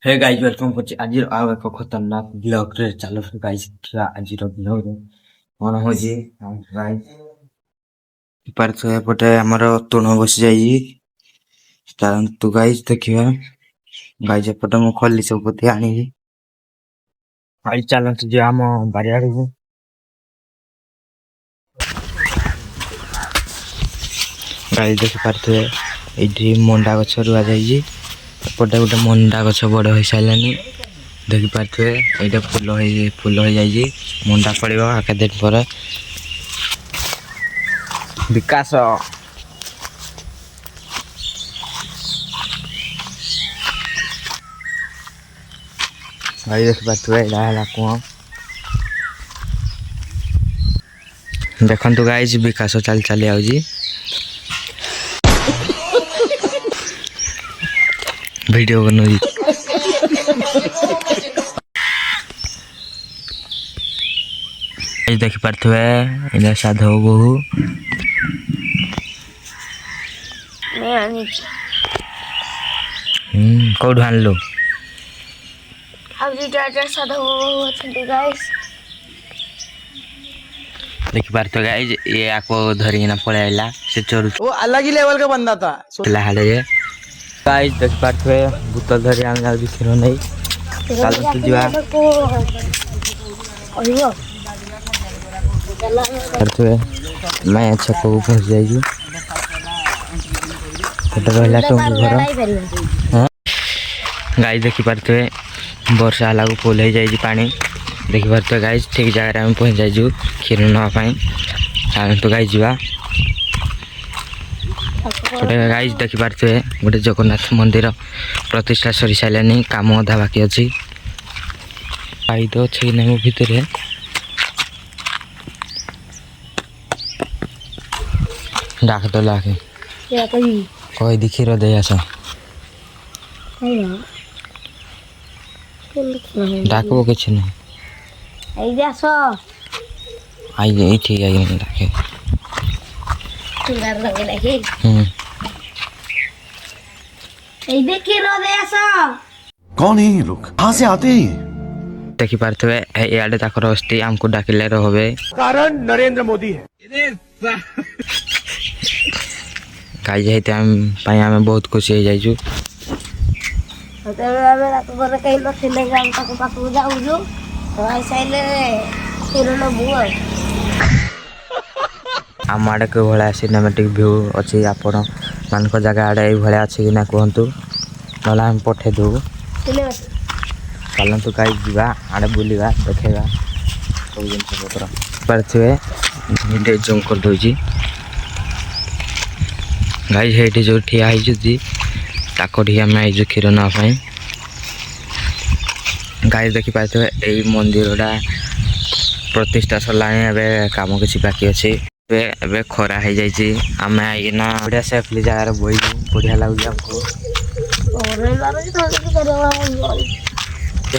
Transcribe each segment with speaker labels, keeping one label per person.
Speaker 1: Hey guys welcome करछि आज आउ एक खतरनाक ब्लॉग रे चलो फिर गाइस आज ब्लॉग रे कोन हो जी गाइस पर तो एपटे हमर तुण बस जाई तू गाइस देखियो गाइस एपटे मु खल्ली सब पति आनी गाइस चलो तो जे हम बारियाड गाइस देख पारते एठी मंडा गछ रुआ जाई एपटे गोटे मंडा गछ बड़ हो साइलानी देखि पारथे एटा फूल हो जाई मंडा पड़िबो आके दिन पर विकास भाई देख पारथे एला हला को देखंतु गाइस विकास चल चली आउजी वीडियो बनोई देख पारथे इला साधव बहु कौन आनलो देख पारथे गाइस ये आको धरी ना पळे आइला से चोर
Speaker 2: वो अलग ही लेवल का बंदा था।
Speaker 1: चला हाले ये गाइस देख पारथे भूत धरी आनला दिखरो नै चल तू जीवा पारथे मैं अच्छा को पहुंच जाइयो कत रहला तो घर हां गाइस देख पारथे वर्षा लागू फुल हो जाई पानी देख पारथे गाइस ठीक जगह रे हम पहुंच जाइजु खीर न पाई चल तो गाइस जीवा गोटे गाइस देख पारथे गोटे जगन्नाथ मंदिर प्रतिष्ठा सरी साइलानी काम अधा बाकी अछि आई तो छै नै भीतर डाक तो लागे
Speaker 3: या कही
Speaker 1: कोई दिखी रो दे आसा डाकबो किछ नै
Speaker 3: आई जासो
Speaker 1: आई एठी आई डाके
Speaker 3: सुंदर लगे लगे आई देखी रो दे आसो
Speaker 2: कौन है ये लोग? कहाँ से आते हैं?
Speaker 1: देखि पारथबे याडे ताकर अस्ति हमको डाकिले रहबे
Speaker 2: कारण नरेंद्र मोदी है।
Speaker 1: गाइस हेते हम पाई हम बहुत खुशी हो जाइजु
Speaker 3: होतबे आबे रात भर कहीं लो थिले हम तक पास जाऊ जो तो आई साइले फिर न बुआ
Speaker 1: आम आड़े के भाया सिनेमेटिक व्यू अच्छी आपण मान जगह आड़े भाया अच्छी कि ना कहतु ना हम पठे देबू चलतु गाइस जीवा आड़े बुलवा देखा सब जिन पत्र पारे जूम कर दूसरी गाइस हेठी जो ठिया ताकि आम आई क्षीर नापाई गाइस देखी पारे यही मंदिरटा प्रतिष्ठा सरला काम किसी बाकी अच्छे एबे खरा हो जाइए आम आईना बढ़िया सेफली जगार बही बढ़िया लगुच हमको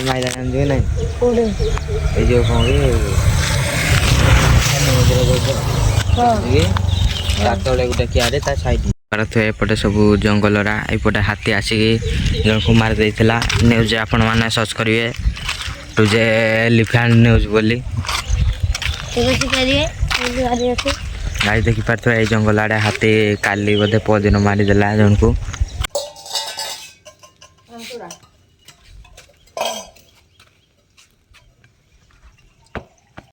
Speaker 1: माइला ना जो कौन गोटे कियारे एपटे सब जंगलरा एपटे हाथी आसिक जन को मार देता न्यूज आपण मैंने सर्च करेंगे टूजे एलिफेंट न्यूज बोली गाइस देखी पारे जंगल आड़े हाथी काली बोधे पदिन मारिदेला जन को